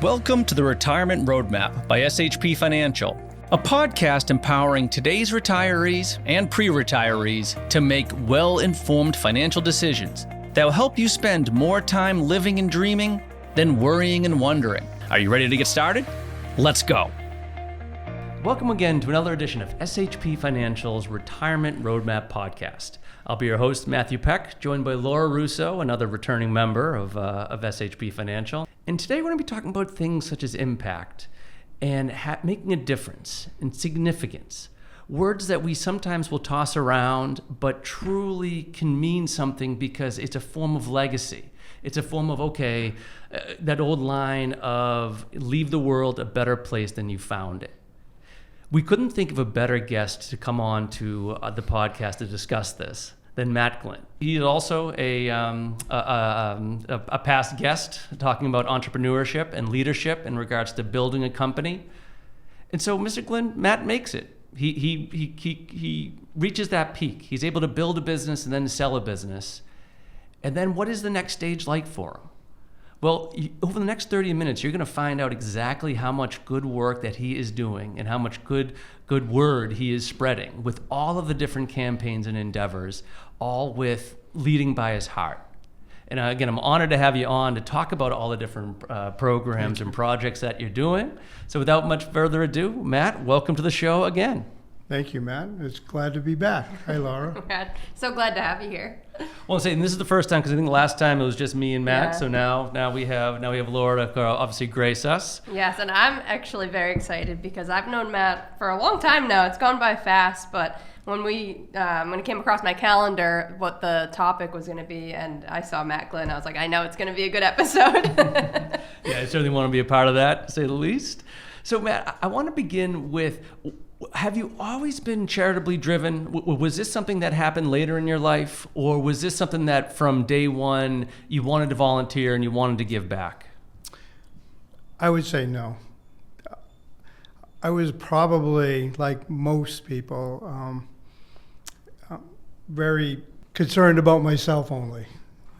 Welcome to the Retirement Roadmap by SHP Financial, a podcast empowering today's retirees and pre-retirees to make well-informed financial decisions that will help you spend more time living and dreaming than worrying and wondering. Are you ready to get started? Let's go. Welcome again to another edition of SHP Financial's Retirement Roadmap podcast. I'll be your host, Matthew Peck, joined by Laura Russo, another returning member of SHP Financial. And today we're going to be talking about things such as impact and making a difference and significance. Words that we sometimes will toss around, but truly can mean something because it's a form of legacy. It's a form of, that old line of leave the world a better place than you found it. We couldn't think of a better guest to come on to the podcast to discuss this than Matt Glynn. He is also a past guest talking about entrepreneurship and leadership in regards to building a company. And so, Mr. Glynn, Matt makes it. He reaches that peak. He's able to build a business and then sell a business. And then what is the next stage like for him? Well, over the next 30 minutes, you're going to find out exactly how much good work that he is doing and how much good word he is spreading with all of the different campaigns and endeavors, all with leading by his heart. And again, I'm honored to have you on to talk about all the different programs and projects that you're doing. So without much further ado, Matt, welcome to the show again. Thank you, Matt. It's glad to be back. Hi, Laura. So glad to have you here. Well, and this is the first time because I think the last time it was just me and Matt. Yeah. So now we have Laura to obviously grace us. Yes, and I'm actually very excited because I've known Matt for a long time now. It's gone by fast, but when it came across my calendar what the topic was going to be, and I saw Matt Glynn, I was like, I know it's going to be a good episode. Yeah, I certainly want to be a part of that, to say the least. So, Matt, I want to begin with, have you always been charitably driven? Was this something that happened later in your life, or was this something that from day one you wanted to volunteer and you wanted to give back? I would say no. I was probably, like most people, very concerned about myself only.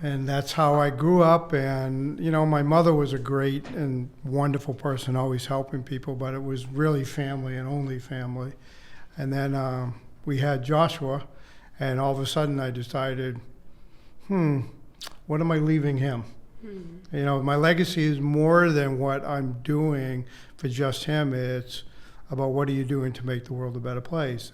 And that's how I grew up. And, my mother was a great and wonderful person, always helping people, but it was really family and only family. And then we had Joshua, and all of a sudden I decided, what am I leaving him? My legacy is more than what I'm doing for just him. It's about what are you doing to make the world a better place.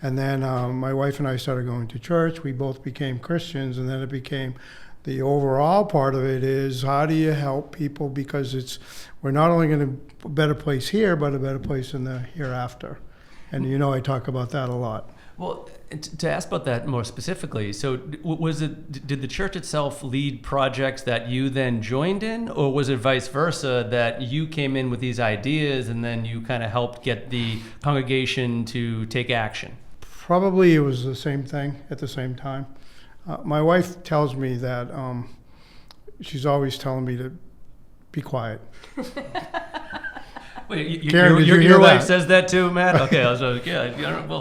And then my wife and I started going to church. We both became Christians, and then it became the overall part of it is how do you help people, because we're not only going to a better place here, but a better place in the hereafter. And I talk about that a lot. Well, to ask about that more specifically, so did the church itself lead projects that you then joined in, or was it vice versa, that you came in with these ideas and then you kind of helped get the congregation to take action? Probably it was the same thing at the same time. My wife tells me that she's always telling me to be quiet. Wait, Karen, your wife says that too, Matt? Okay, I was like,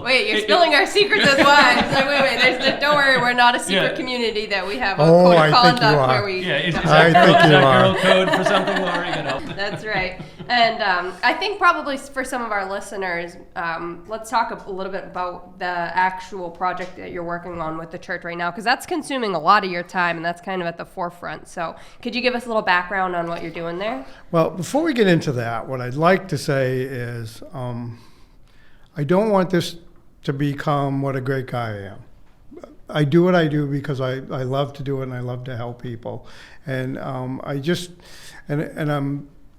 Wait, you're spilling our secrets as wives. Like, wait, don't worry, we're not a secret community that we have a code of conduct where we... Yeah, is that girl code for something, Laura? That's right. And I think probably for some of our listeners, let's talk a little bit about the actual project that you're working on with the church right now, because that's consuming a lot of your time, and that's kind of at the forefront. So could you give us a little background on what you're doing there? Well, before we get into that, what I'd like to say is I don't want this to become what a great guy I am. I do what I do because I love to do it and I love to help people. And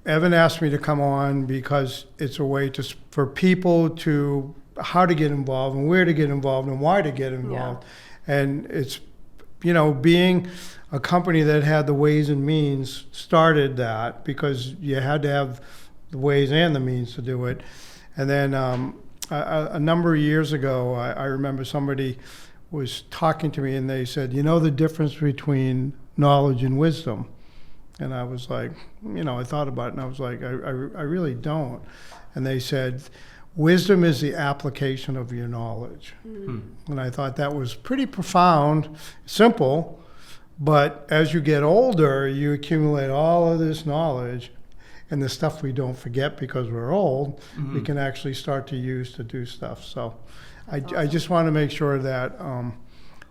Evan asked me to come on because it's a way for people to how to get involved and where to get involved and why to get involved. Yeah. And it's, being a company that had the ways and means started that because you had to have the ways and the means to do it. And then a number of years ago, I remember somebody was talking to me and they said, the difference between knowledge and wisdom? And I was like, I thought about it and I was like, I really don't. And they said, wisdom is the application of your knowledge. Mm-hmm. And I thought that was pretty profound, simple, but as you get older, you accumulate all of this knowledge and the stuff we don't forget because we're old, we can actually start to use to do stuff. So I just want to make sure that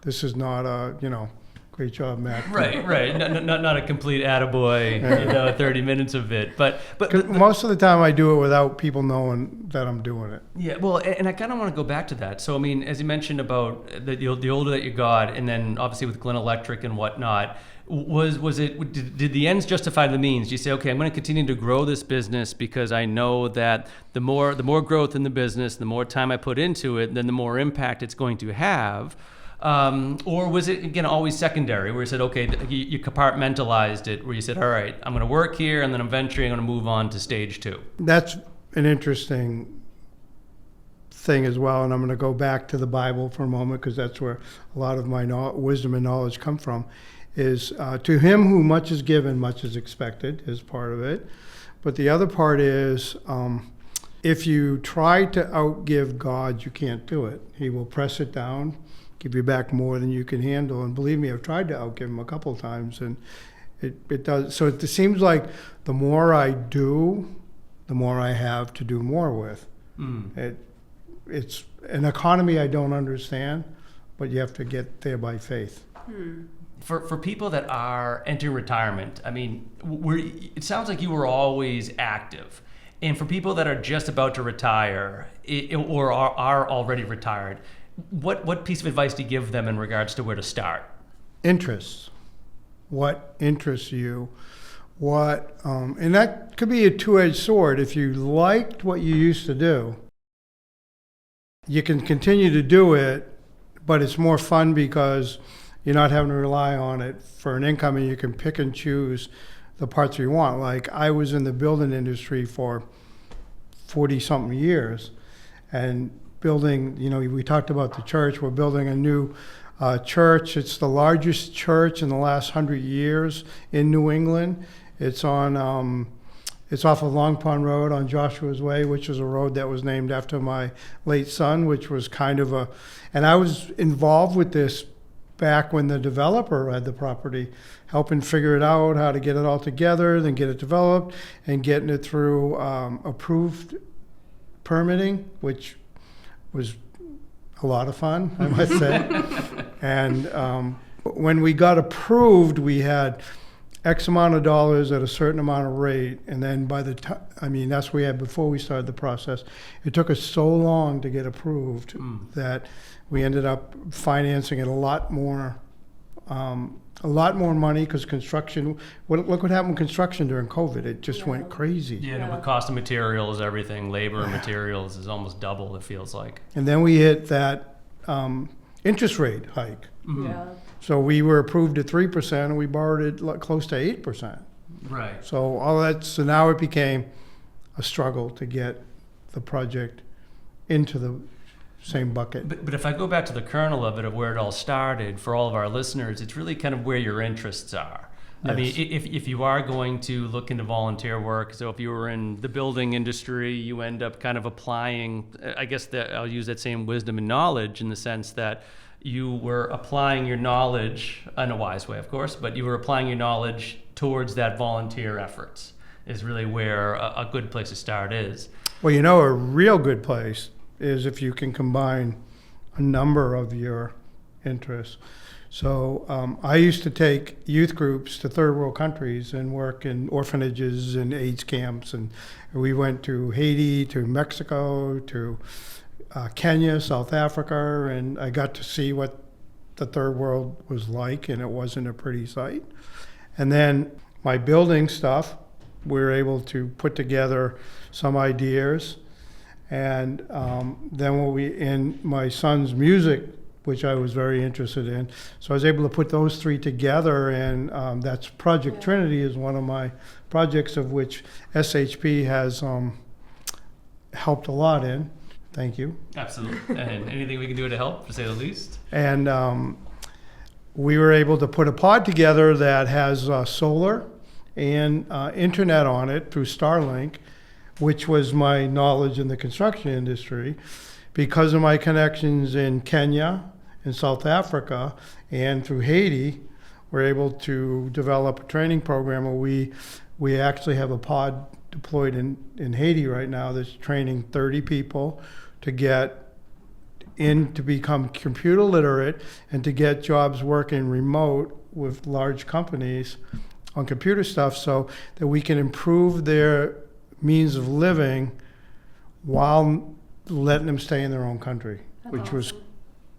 this is not a, great job, Matt. Right. Not a complete attaboy, 30 minutes of it. But most of the time I do it without people knowing that I'm doing it. Yeah, well, and I kind of want to go back to that. So, I mean, as you mentioned about the older that you got, and then obviously with Glen Electric and whatnot, did the ends justify the means? Do you say, okay, I'm going to continue to grow this business because I know that the more growth in the business, the more time I put into it, then the more impact it's going to have? Or was it, again, always secondary, where you said, okay, you compartmentalized it, where you said, all right, I'm going to work here, and then eventually I'm going to move on to stage 2? That's an interesting thing as well, and I'm going to go back to the Bible for a moment, because that's where a lot of my wisdom and knowledge come from, is to him who much is given, much is expected, is part of it. But the other part is, if you try to outgive God, you can't do it. He will press it down, give you back more than you can handle. And believe me, I've tried to outgive him a couple of times, and it does. So it seems like the more I do, the more I have to do more with. It's an economy I don't understand, but you have to get there by faith. For people that are entering retirement, I mean, it sounds like you were always active. And for people that are just about to retire or are already retired, what piece of advice do you give them in regards to where to start? Interests. What interests you? And that could be a two-edged sword. If you liked what you used to do, you can continue to do it, but it's more fun because you're not having to rely on it for an income, and you can pick and choose the parts you want. Like, I was in the building industry for 40-something years, and building, we talked about the church. We're building a new church. It's the largest church in the last 100 years in New England. It's on, it's off of Long Pond Road on Joshua's Way, which is a road that was named after my late son, which was kind of and I was involved with this back when the developer had the property, helping figure it out, how to get it all together, then get it developed, and getting it through approved permitting, which was a lot of fun, I must say. And when we got approved, we had X amount of dollars at a certain amount of rate, and then by the time, that's what we had before we started the process. It took us so long to get approved that we ended up financing it a lot more money, because construction, look what happened with construction during COVID. It just went crazy. Yeah, the cost of materials, everything, labor and materials is almost double, it feels like. And then we hit that interest rate hike. Yeah. So we were approved at 3%, and we borrowed it close to 8%. Right. So so now it became a struggle to get the project into the same bucket. But if I go back to the kernel of it, of where it all started, for all of our listeners, it's really kind of where your interests are. Yes. I mean, if you are going to look into volunteer work, so if you were in the building industry, you end up kind of applying, I guess that I'll use that same wisdom and knowledge, in the sense that you were applying your knowledge, in a wise way, of course, but you were applying your knowledge towards that volunteer efforts, is really where a good place to start is. Well, a real good place is if you can combine a number of your interests. So I used to take youth groups to third world countries and work in orphanages and AIDS camps, and we went to Haiti, to Mexico, to Kenya, South Africa, and I got to see what the third world was like, and it wasn't a pretty sight. And then my building stuff, we were able to put together some ideas. And then in my son's music, which I was very interested in, so I was able to put those three together, and that's Project Trinity is one of my projects, of which SHP has helped a lot in. Thank you. Absolutely. And anything we can do to help, to say the least. And we were able to put a pod together that has solar and internet on it through Starlink, which was my knowledge in the construction industry. Because of my connections in Kenya and South Africa and through Haiti, we're able to develop a training program where we actually have a pod deployed in Haiti right now that's training 30 people to get in to become computer literate and to get jobs working remote with large companies on computer stuff so that we can improve their means of living while letting them stay in their own country, which was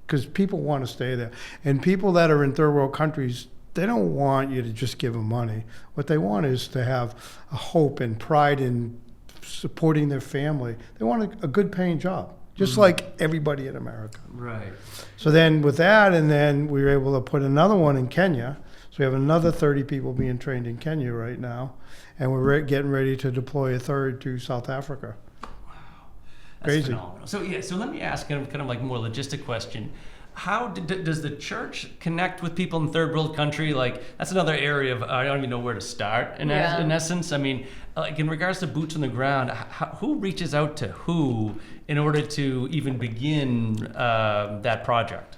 because people want to stay there. And people that are in third world countries, they don't want you to just give them money. What they want is to have a hope and pride in supporting their family. They want a good paying job, just like everybody in America. Right. So then with that, and then we were able to put another one in Kenya. So we have another 30 people being trained in Kenya right now. And we're getting ready to deploy a third to South Africa. That's Crazy. phenomenal. So let me ask kind of like more logistic question. How does the church connect with people in third world country? Like, that's another area of, I don't even know where to start in essence. I mean, like in regards to boots on the ground, who reaches out to who in order to even begin that project?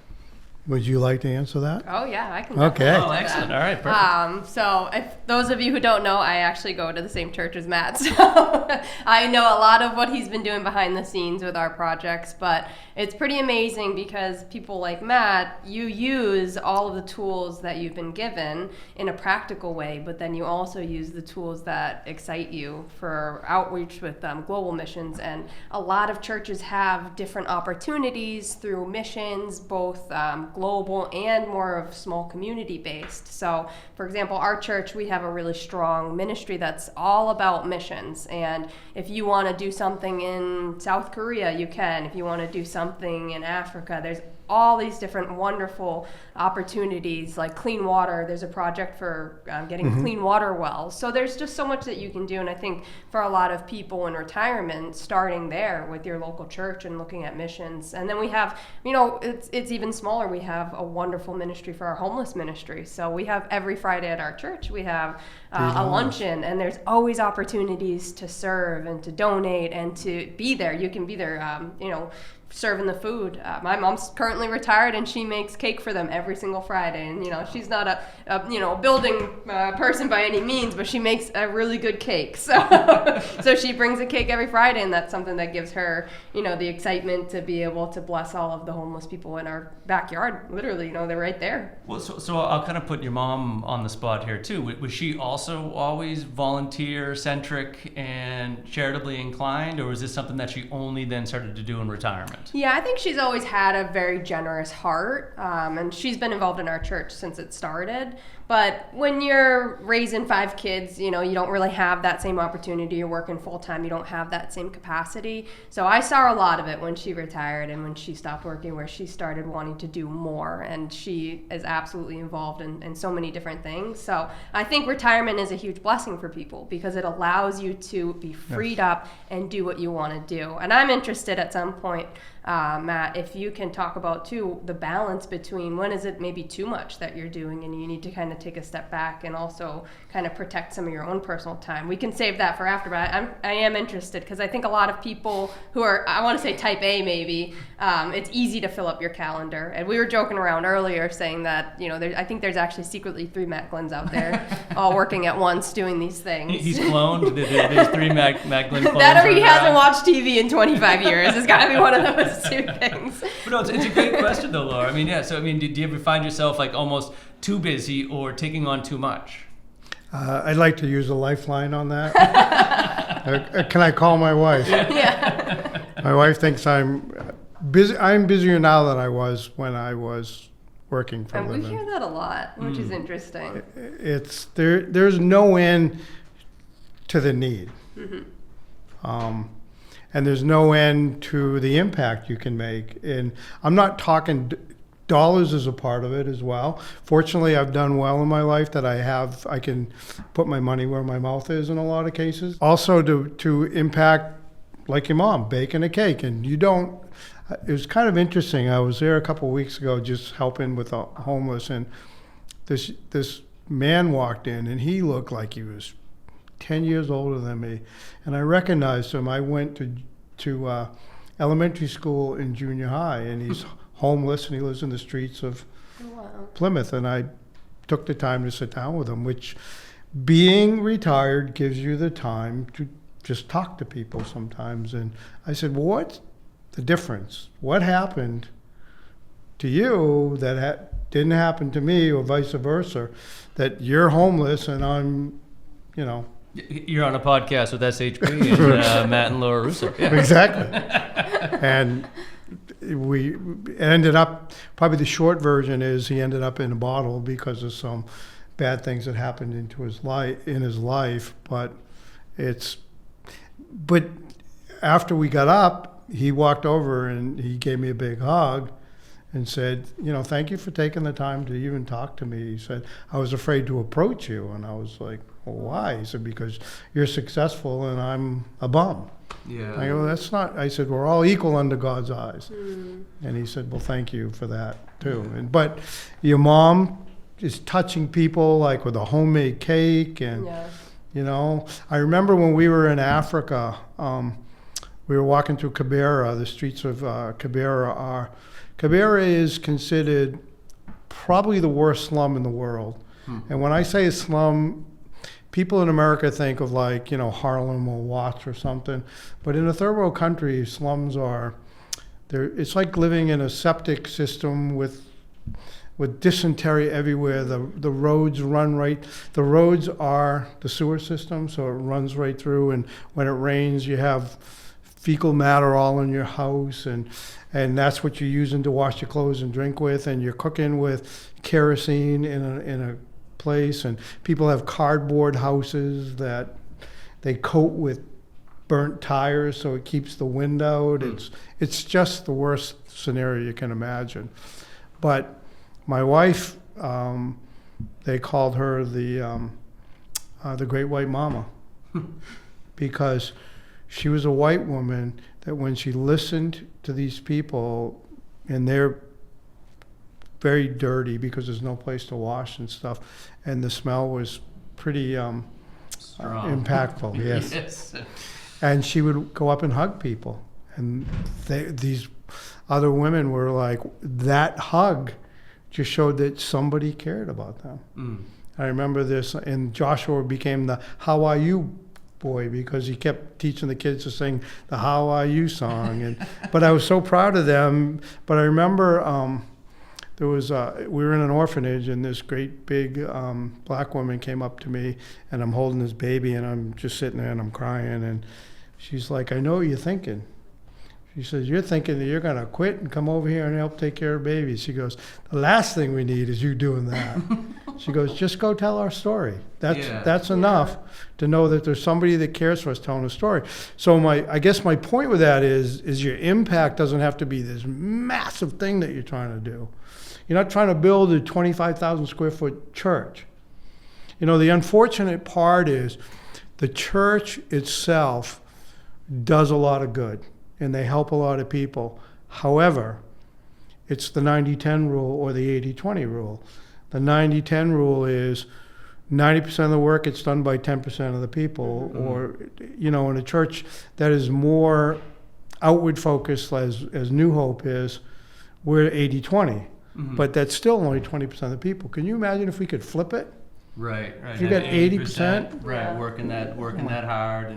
Would you like to answer that? Oh yeah, I can. Okay. definitely Oh, answer excellent. that. All right, perfect. So if those of you who don't know, I actually go to the same church as Matt, so I know a lot of what he's been doing behind the scenes with our projects, but it's pretty amazing because people like Matt, you use all of the tools that you've been given in a practical way, but then you also use the tools that excite you for outreach with global missions. And a lot of churches have different opportunities through missions, both global and more of small community based. So for example, our church, we have a really strong ministry that's all about missions. And if you want to do something in South Korea, you can. If you want to do something in Africa, there's all these different wonderful opportunities, like clean water. There's a project for getting clean water wells. So there's just so much that you can do. And I think for a lot of people in retirement, starting there with your local church and looking at missions. And then we have, it's even smaller. We have a wonderful ministry for our homeless ministry. So we have every Friday at our church, we have a luncheon, and there's always opportunities to serve and to donate and to be there. You can be there, serving the food. My mom's currently retired, and she makes cake for them every single Friday. And she's not a building person by any means, but she makes a really good cake. So she brings a cake every Friday, and that's something that gives her the excitement to be able to bless all of the homeless people in our backyard. Literally, they're right there. Well, so I'll kind of put your mom on the spot here too. Was she also always volunteer centric and charitably inclined, or was this something that she only then started to do in retirement? Yeah, I think she's always had a very generous heart, and she's been involved in our church since it started. But when you're raising 5 kids, you don't really have that same opportunity. You're working full time. You don't have that same capacity. So I saw a lot of it when she retired and when she stopped working, where she started wanting to do more. And she is absolutely involved in so many different things. So I think retirement is a huge blessing for people because it allows you to be freed up and do what you want to do. And I'm interested at some point, Matt, if you can talk about too the balance between when is it maybe too much that you're doing and you need to kind of take a step back and also kind of protect some of your own personal time. We can save that for after, but I am interested because I think a lot of people who are, I want to say type A maybe, it's easy to fill up your calendar. And we were joking around earlier saying that, I think there's actually secretly 3 Matt Glenns out there all working at once doing these things. He's cloned. There's 3 Matt Glenn clones. That or he hasn't watched TV in 25 years. It's got to be one of those 2 things. But no, it's a great question though, Laura. I mean, yeah. So, do you ever find yourself like almost too busy or taking on too much? I'd like to use a lifeline on that. Can I call my wife? Yeah. My wife thinks I'm busy. I'm busier now than I was when I was working for a And we living. hear that a lot, which is interesting. It's there's no end to the need. And there's no end to the impact you can make. And I'm not talking dollars is a part of it as well. Fortunately, I've done well in my life that I can put my money where my mouth is in a lot of cases. Also to impact, like your mom, baking a cake. And it was kind of interesting. I was there a couple of weeks ago just helping with the homeless, and this man walked in, and he looked like he was 10 years older than me, and I recognized him. I went to elementary school and junior high, and he's homeless, and he lives in the streets of Plymouth, and I took the time to sit down with him, which being retired gives you the time just talk to people sometimes. And I said, well, what's the difference? What happened to you that didn't happen to me, or vice versa, that you're homeless and I'm, you know. You're on a podcast with SHP and Matt and Laura Russo. Yeah. Exactly. And we ended up, probably the short version is he ended up in a bottle because of some bad things that happened in his life. But after we got up, he walked over and he gave me a big hug and said, you know, thank you for taking the time to even talk to me. He said, I was afraid to approach you. And I was like, well, why? He said, because you're successful and I'm a bum. Yeah. I go, that's not, I said, we're all equal under God's eyes. And he said, well, thank you for that too. But your mom is touching people like with a homemade cake. And, you know, I remember when we were in Africa, we were walking through Kibera, the streets of Kibera is considered probably the worst slum in the world. And when I say a slum, people in America think of like, you know, Harlem or Watts or something. But in a third world country, slums it's like living in a septic system with dysentery everywhere. The roads the roads are the sewer system, so it runs right through. And when it rains, you have fecal matter all in your house, and that's what you're using to wash your clothes and drink with, and you're cooking with kerosene in a place, and people have cardboard houses that they coat with burnt tires so it keeps the wind out. It's just the worst scenario you can imagine. But my wife, they called her the Great White Mama because she was a white woman that when she listened to these people, and they're very dirty because there's no place to wash and stuff, and the smell was pretty impactful. Yes. Yes. And she would go up and hug people, and these other women were like, that hug just showed that somebody cared about them. I remember this, and Joshua became the How Are You boy because he kept teaching the kids to sing the How Are You song. But I was so proud of them. But I remember we were in an orphanage, and this great big black woman came up to me, and I'm holding this baby, and I'm just sitting there and I'm crying, and she's like, I know what you're thinking. She says, you're thinking that you're going to quit and come over here and help take care of babies. She goes, the last thing we need is you doing that. She goes, just go tell our story. That's enough to know that there's somebody that cares for us telling a story. So I guess my point with that is your impact doesn't have to be this massive thing that you're trying to do. You're not trying to build a 25,000 square foot church. You know, the unfortunate part is the church itself does a lot of good, and they help a lot of people. However, it's the 90-10 rule or the 80-20 rule. The 90-10 rule is 90% of the work gets done by 10% of the people, or, you know, in a church that is more outward focused, as New Hope is, we're 80-20. But that's still only 20% of the people. Can you imagine if we could flip it? Right. If you got 80%? Right, working that hard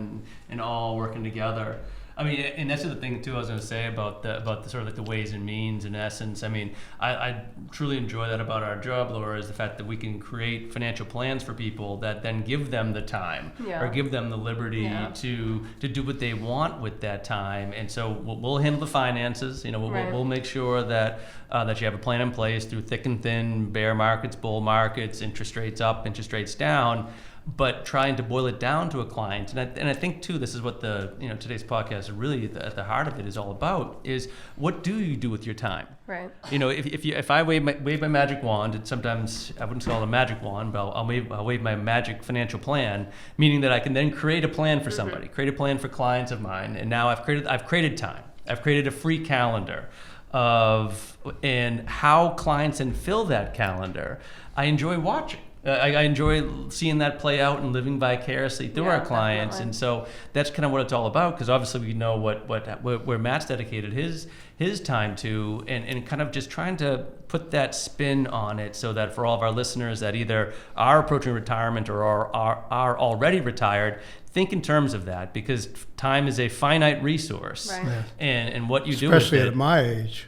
and all working together. I mean, and that's the other thing too I was going to say about the sort of like the ways and means in essence. I mean, I truly enjoy that about our job, Laura, is the fact that we can create financial plans for people that then give them the time or give them the liberty to do what they want with that time. And so we'll handle the finances. You know, we'll make sure that that you have a plan in place through thick and thin, bear markets, bull markets, interest rates up, interest rates down. But trying to boil it down to a client, and I think too, this is what today's podcast is really at the heart of it is all about, is what do you do with your time? Right. You know, if I wave my magic wand, and sometimes I wouldn't call it a magic wand, but I'll wave my magic financial plan, meaning that I can then create a plan for somebody, create a plan for clients of mine, and now I've created time, I've created a free calendar and how clients then fill that calendar. I enjoy watching. I enjoy seeing that play out and living vicariously through our clients, definitely. And so that's kind of what it's all about. Because obviously we know where Matt's dedicated his time to, and kind of just trying to put that spin on it, so that for all of our listeners that either are approaching retirement or are already retired, think in terms of that, because time is a finite resource. Right. Yeah. And what you do Especially with at it, my age.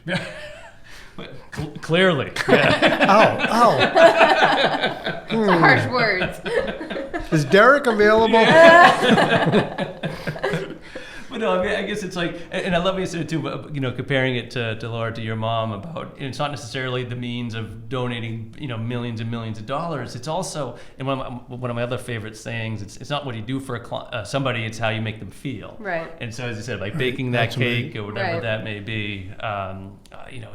clearly. Yeah. It's harsh words. Is Derek available? But no, I mean, I guess it's like, and I love what you said too, comparing it to Laura, to your mom, about it's not necessarily the means of donating, millions and millions of dollars. It's also, and one of my other favorite sayings, it's not what you do for somebody, it's how you make them feel. Right. And so, as you said, like baking that That's cake amazing. or whatever Right. that may be,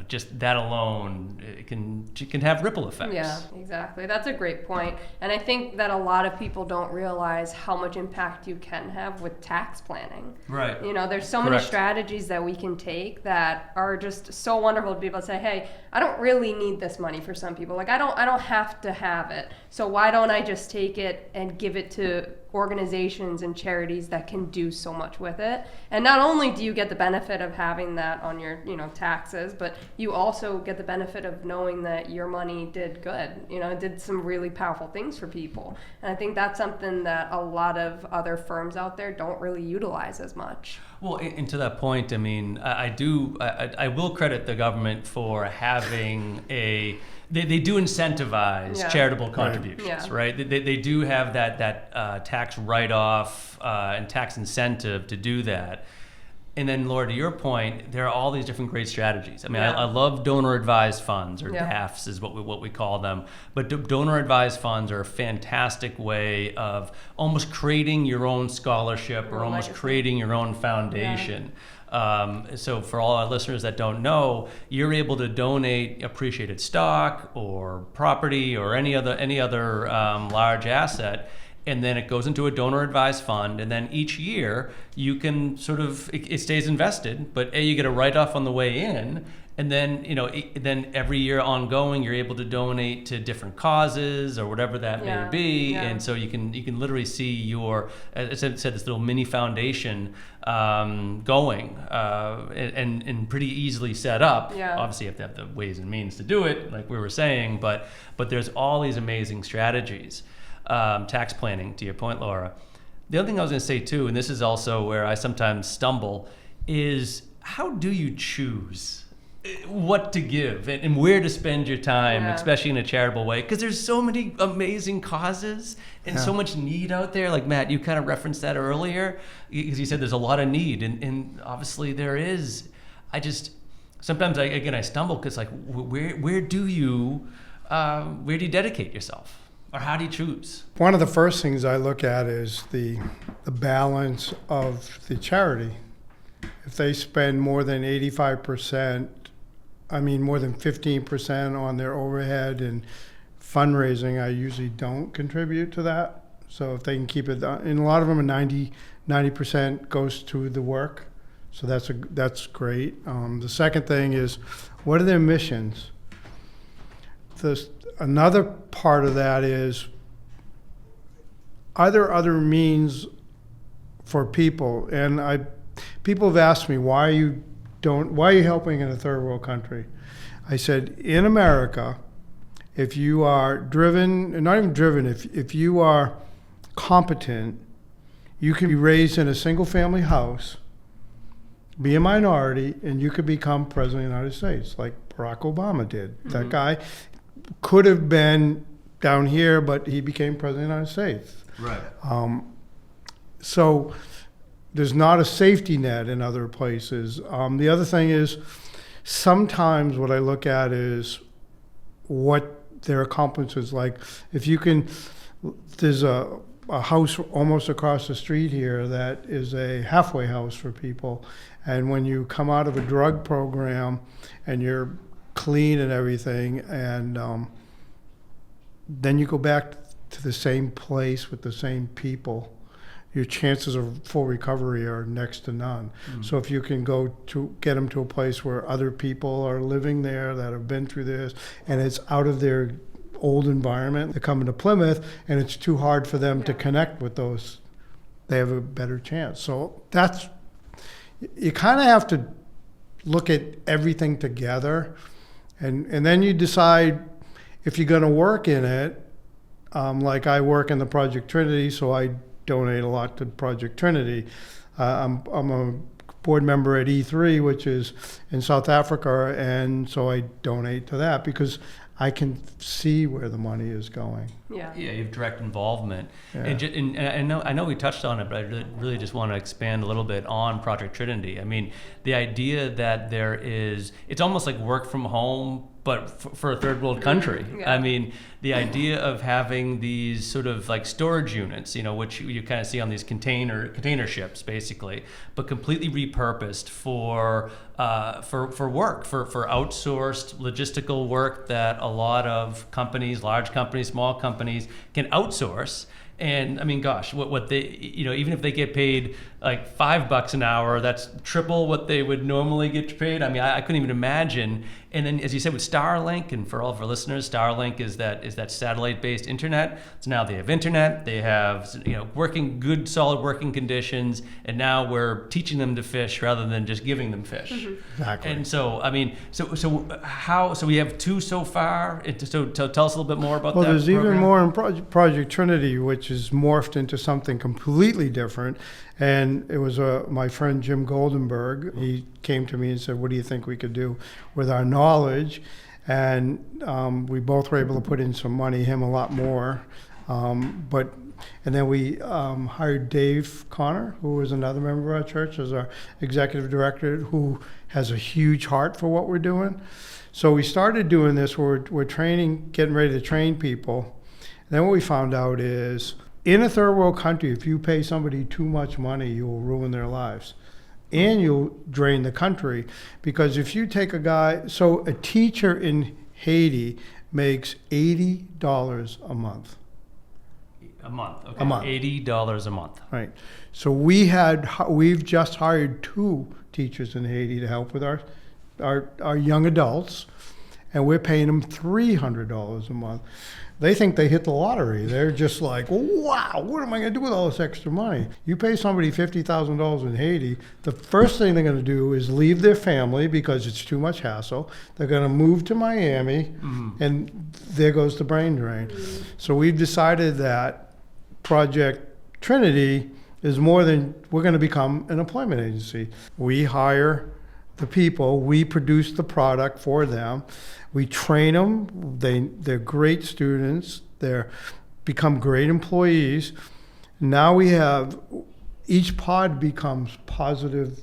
just that alone, it can have ripple effects. Yeah, exactly. That's a great point. And I think that a lot of people don't realize how much impact you can have with tax planning. Right. There's so many Correct. strategies that we can take that are just so wonderful to be able to say, hey, I don't really need this money for some people. Like I don't have to have it. So why don't I just take it and give it to organizations and charities that can do so much with it? And not only do you get the benefit of having that on your, taxes, but you also get the benefit of knowing that your money did good, did some really powerful things for people. And I think that's something that a lot of other firms out there don't really utilize as much. Well, and to that point, I mean, I will credit the government for having they do incentivize Yeah. charitable contributions, Yeah. right? They do have that tax write-off and tax incentive to do that. And then, Laura, to your point, there are all these different great strategies. I mean, Yeah. I love donor-advised funds, or Yeah. DAFs is what we call them. But donor-advised funds are a fantastic way of almost creating your own scholarship or Or almost legacy. creating your own foundation. So for all our listeners that don't know, you're able to donate appreciated stock or property or any other large asset, and then it goes into a donor advised fund, and then each year you can it stays invested, but you get a write off on the way in, and then then every year ongoing you're able to donate to different causes or whatever that Yeah, may be, yeah. and so you can literally see your, as I said, this little mini foundation going and pretty easily set up. Yeah. Obviously, you have to have the ways and means to do it, like we were saying, but there's all these amazing strategies. Tax planning, to your point, Laura. The other thing I was going to say too, and this is also where I sometimes stumble, is how do you choose what to give and where to spend your time, Yeah. especially in a charitable way? Because there's so many amazing causes and so much need out there. Like Matt, you kind of referenced that earlier, because you said there's a lot of need, and obviously there is. Sometimes I stumble because like where do you dedicate yourself? Or how do you choose? One of the first things I look at is the balance of the charity. If they spend more than 85%, more than 15% on their overhead and fundraising, I usually don't contribute to that. So if they can keep it, and a lot of them are 90% goes to the work. So that's great. The second thing is, what are their missions? Another part of that is, are there other means for people? And people have asked me, why are you helping in a third world country? I said, in America, if you are driven, not even driven, if you are competent, you can be raised in a single family house, be a minority, and you could become president of the United States, like Barack Obama did. Mm-hmm. That guy could have been down here, but he became president of the United States. Right. So there's not a safety net in other places. The other thing is, sometimes what I look at is what their accomplishments like. If you can, there's a house almost across the street here that is a halfway house for people. And when you come out of a drug program and you're clean and everything, and then you go back to the same place with the same people, your chances of full recovery are next to none. Mm. So if you can go to get them to a place where other people are living there that have been through this, and it's out of their old environment, they're coming to Plymouth, and it's too hard for them to connect with those, they have a better chance. So you kind of have to look at everything together. And then you decide if you're going to work in it. Like I work in the Project Trinity, so I donate a lot to Project Trinity. I'm a board member at E3, which is in South Africa, and so I donate to that because I can see where the money is going. Yeah. Yeah, you have direct involvement. Yeah. And I know we touched on it, but I really just want to expand a little bit on Project Trinity. I mean, the idea that it's almost like work from home, but for a third world country. Yeah. I mean, the idea of having these sort of like storage units, which you kind of see on these container ships, basically, but completely repurposed for work, for outsourced logistical work that a lot of companies, large companies, small companies, can outsource. And I mean, gosh, what they, even if they get paid like $5 an hour, that's triple what they would normally get paid. I mean, I couldn't even imagine. And then, as you said, with Starlink, and for all of our listeners, Starlink is that satellite-based internet. So now they have internet, they have good, solid working conditions, and now we're teaching them to fish rather than just giving them fish. Exactly. And so, I mean, so we have 2 so far. So tell us a little bit more about that. Well, there's program. even more in Project Trinity, which is morphed into something completely different. And it was my friend Jim Goldenberg. He came to me and said, what do you think we could do with our knowledge? And we both were able to put in some money, him a lot more. And then we hired Dave Connor, who was another member of our church, as our executive director, who has a huge heart for what we're doing. So we started doing this. We're getting ready to train people. And then what we found out is, in a third world country, if you pay somebody too much money, you will ruin their lives. And you'll drain the country. Because if you take a teacher in Haiti makes $80 a month. A month, okay. A month. $80 a month. Right. So we've just hired 2 teachers in Haiti to help with our young adults, and we're paying them $300 a month. They think they hit the lottery. They're just like, wow, what am I going to do with all this extra money? You pay somebody $50,000 in Haiti, the first thing they're going to do is leave their family because it's too much hassle. They're going to move to Miami, and there goes the brain drain. So we've decided that Project Trinity is more than, we're going to become an employment agency. We hire the people, we produce the product for them, we train them, they're great students, they become great employees. Now each pod becomes positive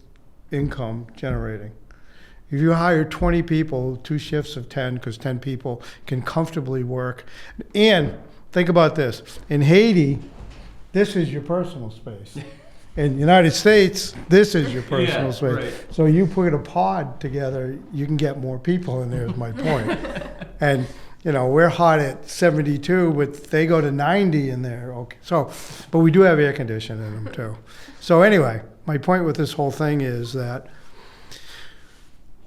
income generating. If you hire 20 people, 2 shifts of 10, because 10 people can comfortably work. And think about this, in Haiti, this is your personal space. In the United States, this is your personal space. Right. So you put a pod together, you can get more people in there, is my point. And, we're hot at 72, but they go to 90 in there. Okay. So, but we do have air conditioning in them too. So anyway, my point with this whole thing is that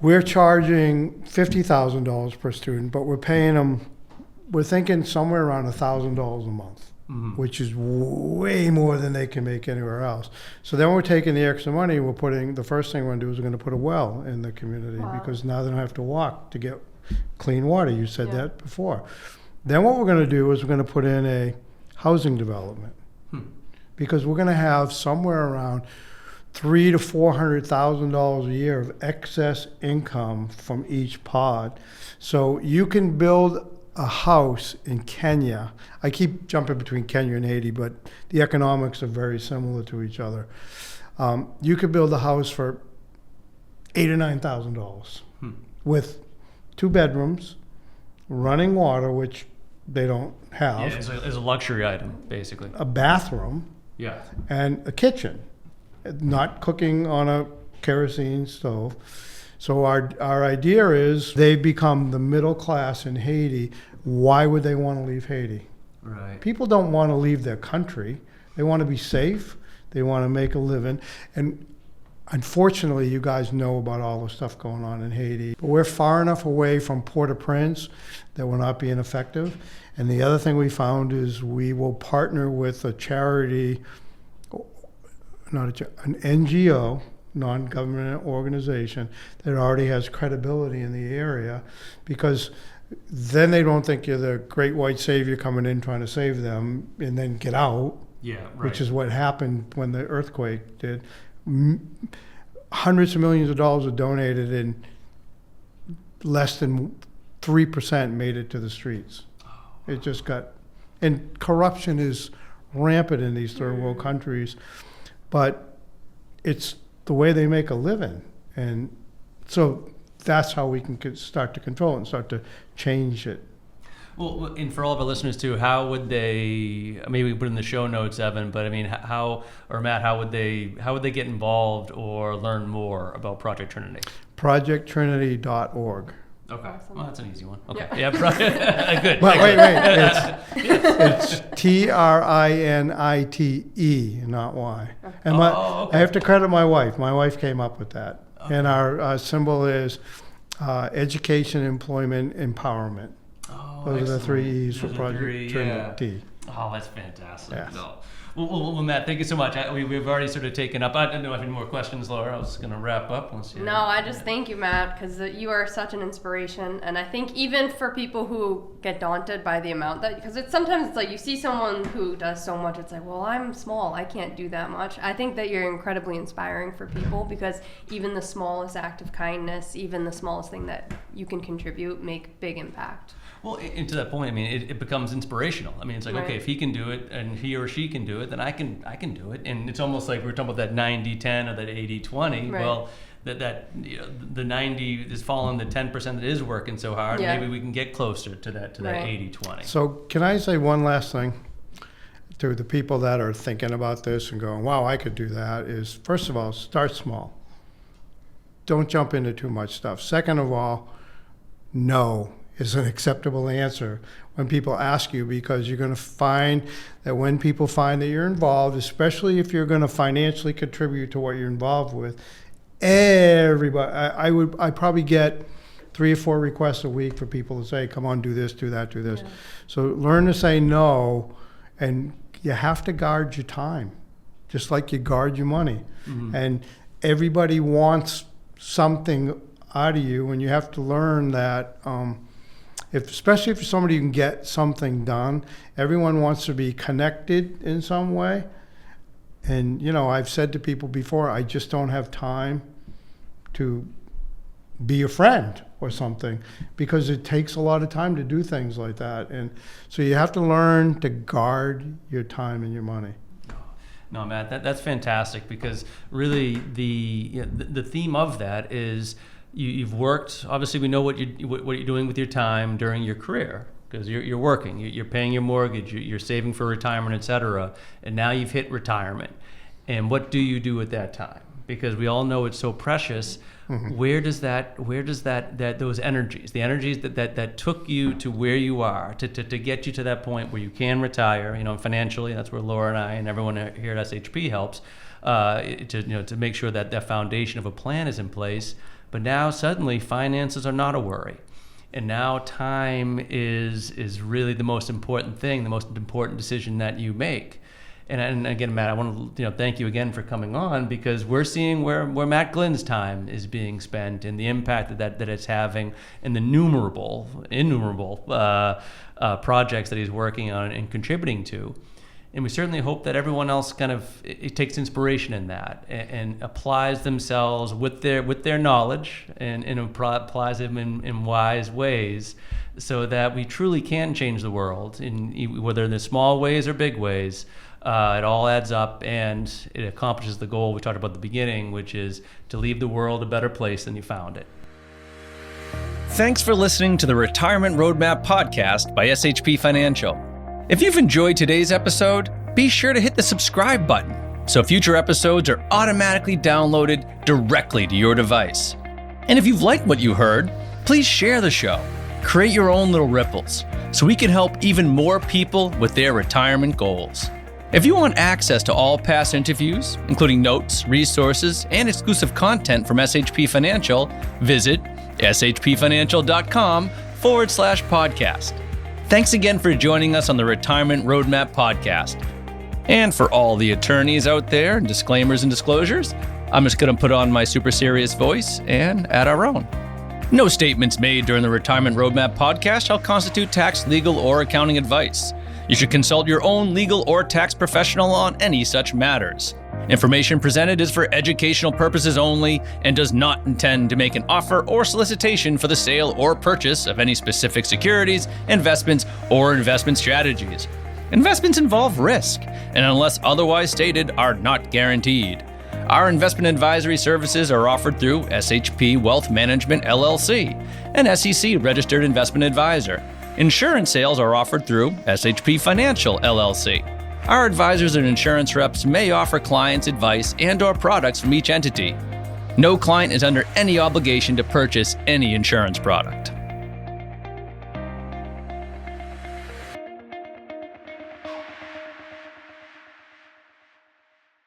we're charging $50,000 per student, but we're paying them, we're thinking somewhere around $1,000 a month. Which is way more than they can make anywhere else. So then we're taking the extra money, the first thing we're going to do is we're going to put a well in the community. Wow. Because now they don't have to walk to get clean water. You said that before. Then what we're going to do is we're going to put in a housing development. Because we're going to have somewhere around $300,000 to $400,000 a year of excess income from each pod. So you can build a house in Kenya. I keep jumping between Kenya and Haiti, but the economics are very similar to each other. You could build a house for $8,000 or $9,000 with 2 bedrooms, running water, which they don't have. Yeah, it's a luxury item, basically. A bathroom. Yeah. And a kitchen, not cooking on a kerosene stove. So our idea is they become the middle class in Haiti. Why would they want to leave Haiti? Right. People don't want to leave their country. They want to be safe. They want to make a living. And unfortunately, you guys know about all the stuff going on in Haiti. But we're far enough away from Port-au-Prince that we're not being effective. And the other thing we found is we will partner with a charity, an NGO, non-government organization that already has credibility in the area, because then they don't think you're the great white savior coming in trying to save them and then get out. Yeah, right. which is what happened when the earthquake did. Hundreds of millions of dollars were donated, and less than 3% made it to the streets. It just got, and corruption is rampant in these third world countries, but it's the way they make a living. And so that's how we can start to control it and start to change it. Well, and for all of our listeners too, how would they? Maybe we put in the show notes, Evan. But I mean, how or Matt, how would they get involved or learn more about Project Trinity? ProjectTrinity.org. Okay, Awesome. well that's an easy one. Okay, Yeah. good. But wait, it's TRINITE, not Y. And okay. I have to credit my wife. My wife came up with that. Okay. And our symbol is education, employment, empowerment. Oh, Those are the excellent. 3 E's for Those are Project three, Trinity. Oh, that's fantastic. Yes. No. Well, Matt, thank you so much. We've already sort of taken up. I don't know if any more questions, Laura. I was going to wrap up. No, I just thank you, Matt, because you are such an inspiration. And I think even for people who get daunted by the amount that, because sometimes it's like you see someone who does so much, it's like, well, I'm small, I can't do that much. I think that you're incredibly inspiring for people, because even the smallest act of kindness, even the smallest thing that you can contribute, make big impact. Well, and to that point, I mean, it becomes inspirational. I mean, it's like, Right. okay, if he can do it and he or she can do it, then I can do it. And it's almost like we were talking about that 90-10 or that 80-20. Right. Well, that you know, the 90 is following the 10% that is working so hard. Yeah. Maybe we can get closer to that Right. 80-20. So can I say one last thing to the people that are thinking about this and going, wow, I could do that, is first of all, start small. Don't jump into too much stuff. Second of all, no is an acceptable answer when people ask you, because you're going to find that when people find that you're involved, especially if you're going to financially contribute to what you're involved with, everybody, I probably get 3 or 4 requests a week for people to say, come on, do this, do that, do this. Yeah. So learn to say no, and you have to guard your time, just like you guard your money. Mm-hmm. And everybody wants something out of you, and you have to learn that, especially if you're somebody who can get something done, everyone wants to be connected in some way. And, you know, I've said to people before, I just don't have time to be a friend or something, because it takes a lot of time to do things like that. And so you have to learn to guard your time and your money. No, Matt, that's fantastic, because really the theme of that is you've worked. Obviously, we know what you're doing with your time during your career, because you're working, you're paying your mortgage, you're saving for retirement, etc. And now you've hit retirement. And what do you do at that time? Because we all know it's so precious. Mm-hmm. Where does those energies, the energies that took you to where you are, to get you to that point where you can retire, you know, financially, that's where Laura and I and everyone here at SHP helps, to make sure that that foundation of a plan is in place. But now suddenly finances are not a worry. And now time is really the most important thing, the most important decision that you make. And again, Matt, I want to thank you again for coming on, because we're seeing where Matt Glynn's time is being spent and the impact that it's having, and the innumerable projects that he's working on and contributing to. And we certainly hope that everyone else kind of it takes inspiration in that and applies themselves with their knowledge and applies them in wise ways, so that we truly can change the world, in whether in the small ways or big ways. It all adds up, and it accomplishes the goal we talked about at the beginning, which is to leave the world a better place than you found it. Thanks for listening to the Retirement Roadmap podcast by SHP Financial. If you've enjoyed today's episode, be sure to hit the subscribe button so future episodes are automatically downloaded directly to your device. And if you've liked what you heard, please share the show. Create your own little ripples so we can help even more people with their retirement goals. If you want access to all past interviews, including notes, resources, and exclusive content from SHP Financial, visit shpfinancial.com/podcast. Thanks again for joining us on the Retirement Roadmap podcast. And for all the attorneys out there, and disclaimers and disclosures, I'm just going to put on my super serious voice and add our own. No statements made during the Retirement Roadmap podcast shall constitute tax, legal, or accounting advice. You should consult your own legal or tax professional on any such matters. Information presented is for educational purposes only and does not intend to make an offer or solicitation for the sale or purchase of any specific securities, investments, or investment strategies. Investments involve risk, and unless otherwise stated, are not guaranteed. Our investment advisory services are offered through SHP Wealth Management LLC, an SEC-registered investment advisor. Insurance sales are offered through SHP Financial LLC. Our advisors and insurance reps may offer clients advice and/or products from each entity. No client is under any obligation to purchase any insurance product.